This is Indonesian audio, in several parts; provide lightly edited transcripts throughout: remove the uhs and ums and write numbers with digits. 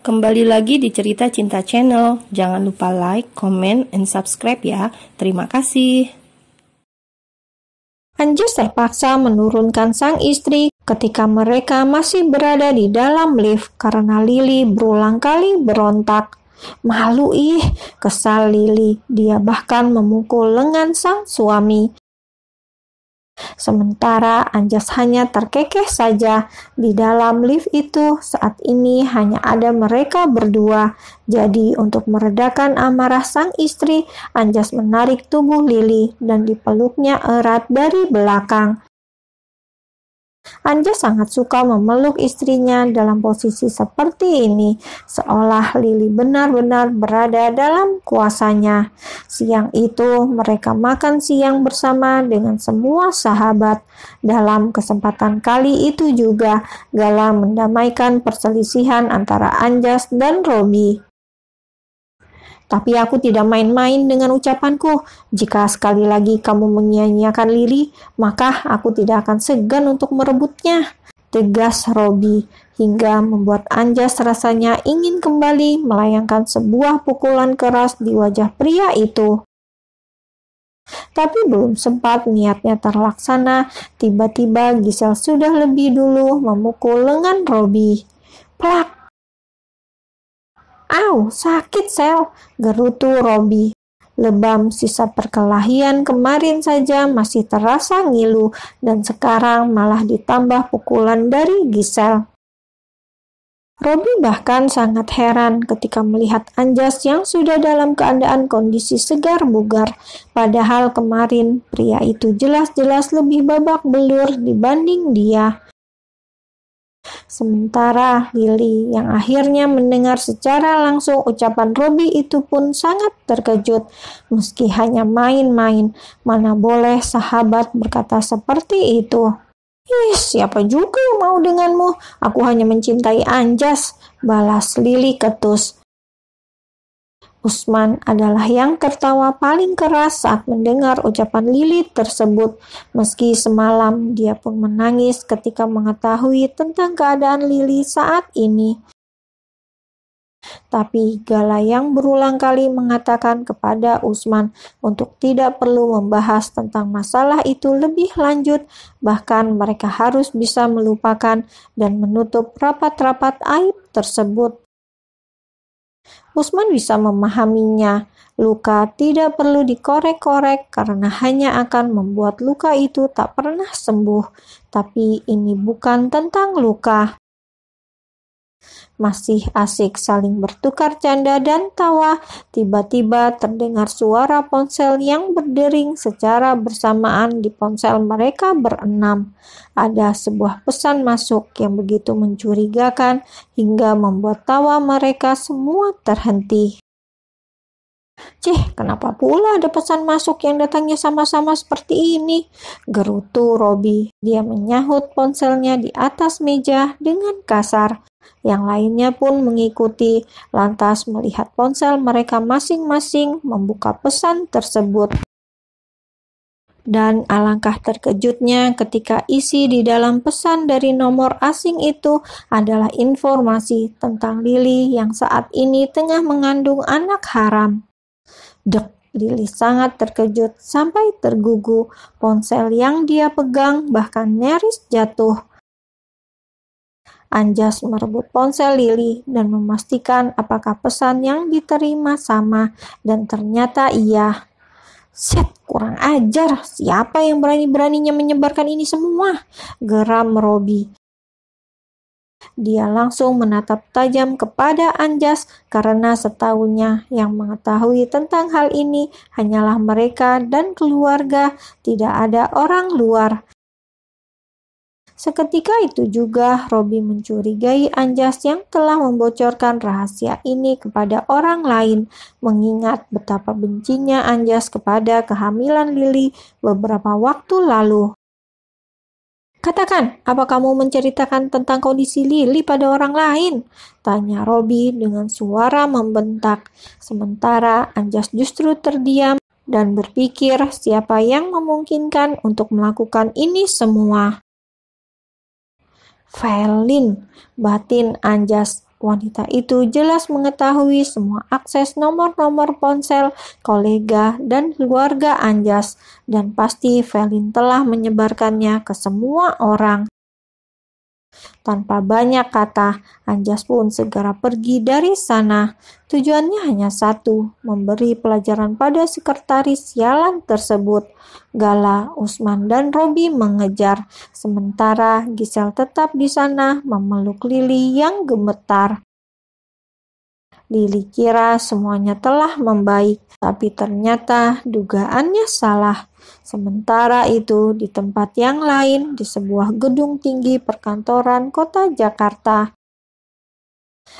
Kembali lagi di Cerita Cinta Channel. Jangan lupa like, comment, and subscribe ya. Terima kasih. Anjas terpaksa menurunkan sang istri ketika mereka masih berada di dalam lift karena Lily berulang kali berontak. Malu kesal Lily. Dia bahkan memukul lengan sang suami. Sementara Anjas hanya terkekeh saja di dalam lift itu. Saat ini hanya ada mereka berdua. Jadi untuk meredakan amarah sang istri, Anjas menarik tubuh Lily dan dipeluknya erat dari belakang. Anjas sangat suka memeluk istrinya dalam posisi seperti ini, seolah Lily benar-benar berada dalam kuasanya. Siang itu mereka makan siang bersama dengan semua sahabat. Dalam kesempatan kali itu juga, Gala mendamaikan perselisihan antara Anjas dan Robi. Tapi aku tidak main-main dengan ucapanku. Jika sekali lagi kamu menyia-nyiakan Lily, maka aku tidak akan segan untuk merebutnya, tegas Robi, hingga membuat Anjas rasanya ingin kembali melayangkan sebuah pukulan keras di wajah pria itu. Tapi belum sempat niatnya terlaksana, tiba-tiba Giselle sudah lebih dulu memukul lengan Robi. Plak! Au, sakit Sel, gerutu Robi. Lebam sisa perkelahian kemarin saja masih terasa ngilu dan sekarang malah ditambah pukulan dari Giselle. Robi bahkan sangat heran ketika melihat Anjas yang sudah dalam keadaan kondisi segar bugar. Padahal kemarin pria itu jelas-jelas lebih babak belur dibanding dia. Sementara Lily yang akhirnya mendengar secara langsung ucapan Robi itu pun sangat terkejut. Meski hanya main-main, mana boleh sahabat berkata seperti itu. Siapa juga yang mau denganmu? Aku hanya mencintai Anjas, balas Lily ketus. Usman adalah yang tertawa paling keras saat mendengar ucapan Lily tersebut. Meski semalam dia pun menangis ketika mengetahui tentang keadaan Lily saat ini. Tapi Gala yang berulang kali mengatakan kepada Usman untuk tidak perlu membahas tentang masalah itu lebih lanjut, bahkan mereka harus bisa melupakan dan menutup rapat-rapat aib tersebut. Usman bisa memahaminya. Luka tidak perlu dikorek-korek karena hanya akan membuat luka itu tak pernah sembuh. Tapi ini bukan tentang luka. Masih asik saling bertukar canda dan tawa, tiba-tiba terdengar suara ponsel yang berdering secara bersamaan di ponsel mereka berenam. Ada sebuah pesan masuk yang begitu mencurigakan hingga membuat tawa mereka semua terhenti. Kenapa pula ada pesan masuk yang datangnya sama-sama seperti ini? Gerutu Robi. Dia menyahut ponselnya di atas meja dengan kasar. Yang lainnya pun mengikuti, lantas melihat ponsel mereka masing-masing membuka pesan tersebut. Dan alangkah terkejutnya ketika isi di dalam pesan dari nomor asing itu adalah informasi tentang Lily yang saat ini tengah mengandung anak haram. Lily sangat terkejut sampai tergugu. Ponsel yang dia pegang bahkan nyaris jatuh. Anjas merebut ponsel Lily dan memastikan apakah pesan yang diterima sama, dan ternyata iya. Kurang ajar, siapa yang berani-beraninya menyebarkan ini semua? Geram Robi. Dia langsung menatap tajam kepada Anjas karena setahunya yang mengetahui tentang hal ini hanyalah mereka dan keluarga, tidak ada orang luar. Seketika itu juga Robi mencurigai Anjas yang telah membocorkan rahasia ini kepada orang lain, mengingat betapa bencinya Anjas kepada kehamilan Lily beberapa waktu lalu. Katakan, apa kamu menceritakan tentang kondisi Lily pada orang lain? Tanya Robi dengan suara membentak. Sementara Anjas justru terdiam dan berpikir siapa yang memungkinkan untuk melakukan ini semua. Velin, batin Anjas. Wanita itu jelas mengetahui semua akses nomor-nomor ponsel kolega dan keluarga Anjas, dan pasti Velin telah menyebarkannya ke semua orang. Tanpa banyak kata, Anjas pun segera pergi dari sana. Tujuannya hanya satu, memberi pelajaran pada sekretaris sialan tersebut. Gala, Usman, dan Robi mengejar, sementara Gisel tetap di sana memeluk Lili yang gemetar. Lili kira semuanya telah membaik, tapi ternyata dugaannya salah. Sementara itu, di tempat yang lain, di sebuah gedung tinggi perkantoran kota Jakarta,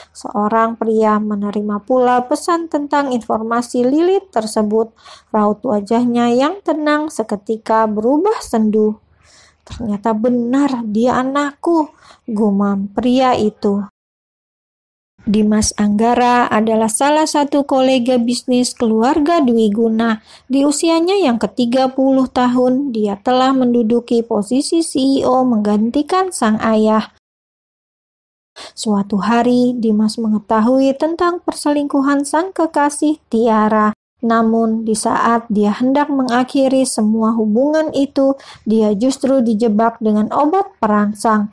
seorang pria menerima pula pesan tentang informasi Lili tersebut. Raut wajahnya yang tenang seketika berubah sendu. "Ternyata benar dia anakku," gumam pria itu. Dimas Anggara adalah salah satu kolega bisnis keluarga Dwi Guna. Di usianya yang ke-30 tahun, dia telah menduduki posisi CEO menggantikan sang ayah. Suatu hari, Dimas mengetahui tentang perselingkuhan sang kekasih Tiara. Namun, di saat dia hendak mengakhiri semua hubungan itu, dia justru dijebak dengan obat perangsang.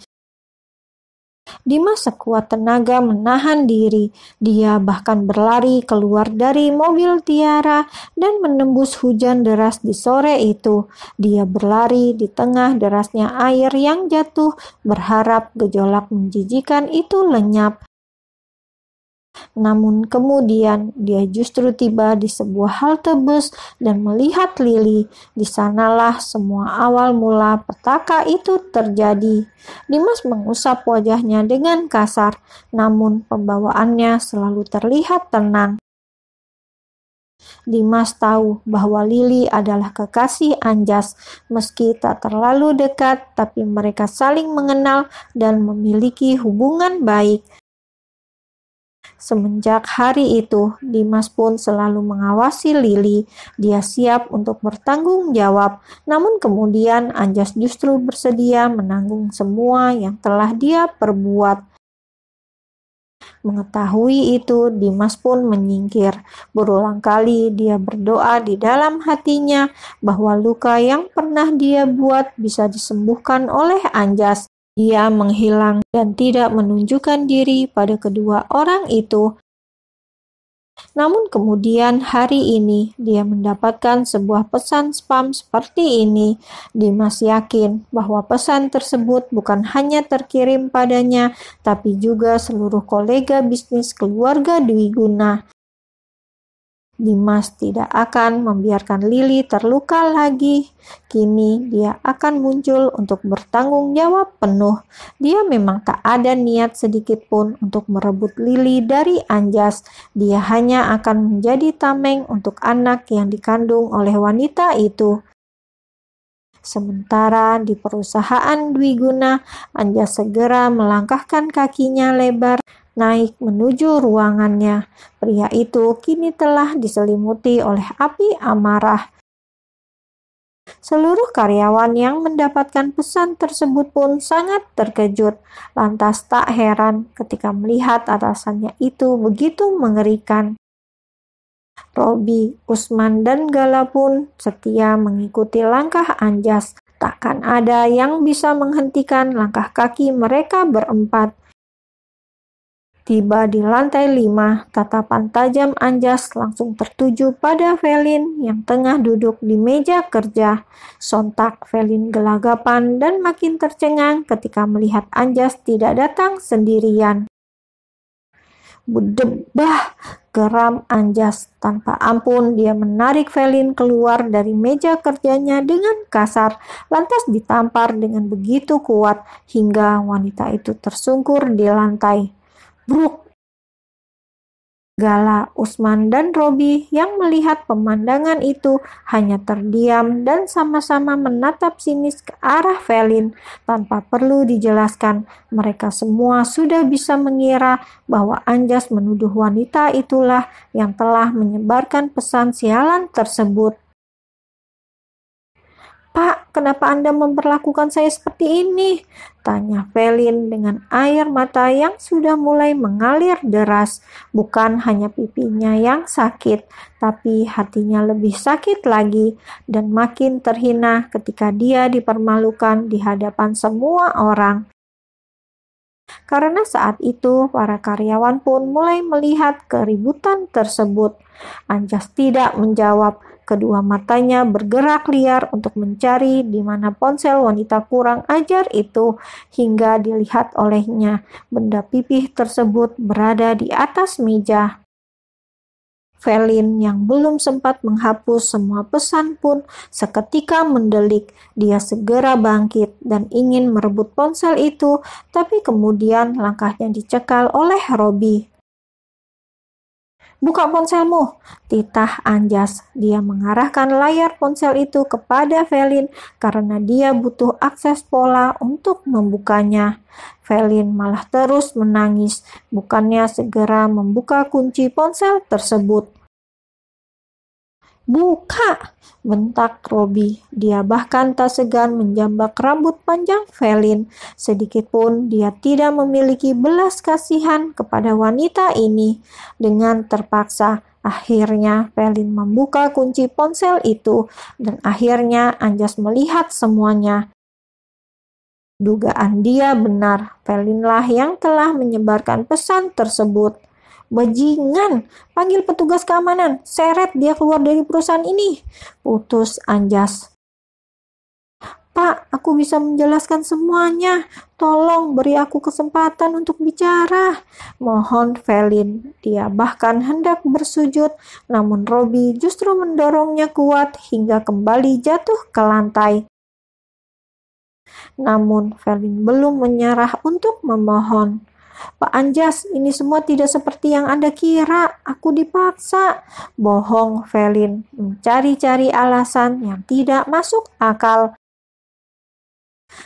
Dimas sekuat tenaga menahan diri. Dia bahkan berlari keluar dari mobil Tiara dan menembus hujan deras di sore itu. Dia berlari di tengah derasnya air yang jatuh, berharap gejolak menjijikan itu lenyap. Namun kemudian dia justru tiba di sebuah halte bus dan melihat Lili. Di sanalah semua awal mula petaka itu terjadi. Dimas mengusap wajahnya dengan kasar, namun pembawaannya selalu terlihat tenang. Dimas tahu bahwa Lili adalah kekasih Anjas. Meski tak terlalu dekat, tapi mereka saling mengenal dan memiliki hubungan baik. Semenjak hari itu, Dimas pun selalu mengawasi Lili. Dia siap untuk bertanggung jawab. Namun kemudian Anjas justru bersedia menanggung semua yang telah dia perbuat. Mengetahui itu, Dimas pun menyingkir. Berulang kali dia berdoa di dalam hatinya bahwa luka yang pernah dia buat bisa disembuhkan oleh Anjas. Dia menghilang dan tidak menunjukkan diri pada kedua orang itu. Namun kemudian hari ini dia mendapatkan sebuah pesan spam seperti ini. Dimas yakin bahwa pesan tersebut bukan hanya terkirim padanya, tapi juga seluruh kolega bisnis keluarga Dwi Guna. Dimas tidak akan membiarkan Lili terluka lagi. Kini dia akan muncul untuk bertanggung jawab penuh. Dia memang tak ada niat sedikit pun untuk merebut Lili dari Anjas. Dia hanya akan menjadi tameng untuk anak yang dikandung oleh wanita itu. Sementara di perusahaan Dwi Guna, Anjas segera melangkahkan kakinya lebar naik menuju ruangannya. Pria itu kini telah diselimuti oleh api amarah. Seluruh karyawan yang mendapatkan pesan tersebut pun sangat terkejut. Lantas tak heran ketika melihat atasannya itu begitu mengerikan. Robi, Usman, dan Gala pun setia mengikuti langkah Anjas. Takkan ada yang bisa menghentikan langkah kaki mereka berempat. Tiba di lantai 5, tatapan tajam Anjas langsung tertuju pada Velin yang tengah duduk di meja kerja. Sontak Velin gelagapan dan makin tercengang ketika melihat Anjas tidak datang sendirian. "Bedebah!" geram Anjas. Tanpa ampun dia menarik Velin keluar dari meja kerjanya dengan kasar, lantas ditampar dengan begitu kuat hingga wanita itu tersungkur di lantai. Bruk! Gala, Usman, dan Robi yang melihat pemandangan itu hanya terdiam dan sama-sama menatap sinis ke arah Velin. Tanpa perlu dijelaskan, mereka semua sudah bisa mengira bahwa Anjas menuduh wanita itulah yang telah menyebarkan pesan sialan tersebut. "Pak, kenapa Anda memperlakukan saya seperti ini?" tanya Velin dengan air mata yang sudah mulai mengalir deras. Bukan hanya pipinya yang sakit, tapi hatinya lebih sakit lagi dan makin terhina ketika dia dipermalukan di hadapan semua orang. Karena saat itu para karyawan pun mulai melihat keributan tersebut. Anjas tidak menjawab. Kedua matanya bergerak liar untuk mencari di mana ponsel wanita kurang ajar itu, hingga dilihat olehnya benda pipih tersebut berada di atas meja. Velin yang belum sempat menghapus semua pesan pun seketika mendelik. Dia segera bangkit dan ingin merebut ponsel itu, tapi kemudian langkahnya dicekal oleh Robbie. "Buka ponselmu," titah Anjas. Dia mengarahkan layar ponsel itu kepada Velin karena dia butuh akses pola untuk membukanya. Velin malah terus menangis, bukannya segera membuka kunci ponsel tersebut. "Buka!" bentak Robbie. Dia bahkan tak segan menjambak rambut panjang Velin. Sedikitpun dia tidak memiliki belas kasihan kepada wanita ini. Dengan terpaksa, akhirnya Velin membuka kunci ponsel itu dan akhirnya Anjas melihat semuanya. Dugaan dia benar, Velinlah yang telah menyebarkan pesan tersebut. "Bajingan, panggil petugas keamanan, seret dia keluar dari perusahaan ini," putus Anjas. "Pak, aku bisa menjelaskan semuanya. Tolong beri aku kesempatan untuk bicara," mohon Velin. Dia bahkan hendak bersujud, namun Robbie justru mendorongnya kuat hingga kembali jatuh ke lantai. Namun Velin belum menyerah untuk memohon. "Pak Anjas, ini semua tidak seperti yang Anda kira. Aku dipaksa," bohong Velin, mencari-cari alasan yang tidak masuk akal.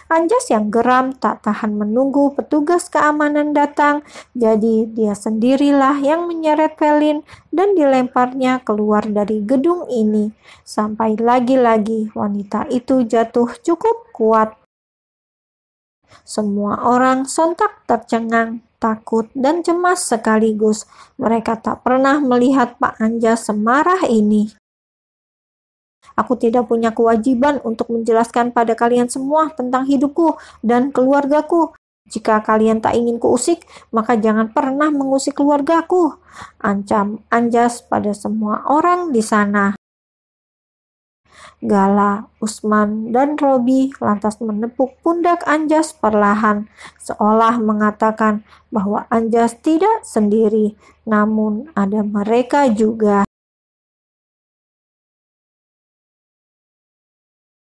Anjas yang geram tak tahan menunggu petugas keamanan datang, jadi dia sendirilah yang menyeret Velin dan dilemparnya keluar dari gedung ini. Sampai lagi-lagi wanita itu jatuh cukup kuat. Semua orang sontak tercengang, takut, dan cemas sekaligus. Mereka tak pernah melihat Pak Anjas semarah ini. "Aku tidak punya kewajiban untuk menjelaskan pada kalian semua tentang hidupku dan keluargaku. Jika kalian tak ingin kuusik, maka jangan pernah mengusik keluargaku," ancam Anjas pada semua orang di sana. Gala, Usman, dan Robbie lantas menepuk pundak Anjas perlahan, seolah mengatakan bahwa Anjas tidak sendiri, namun ada mereka juga.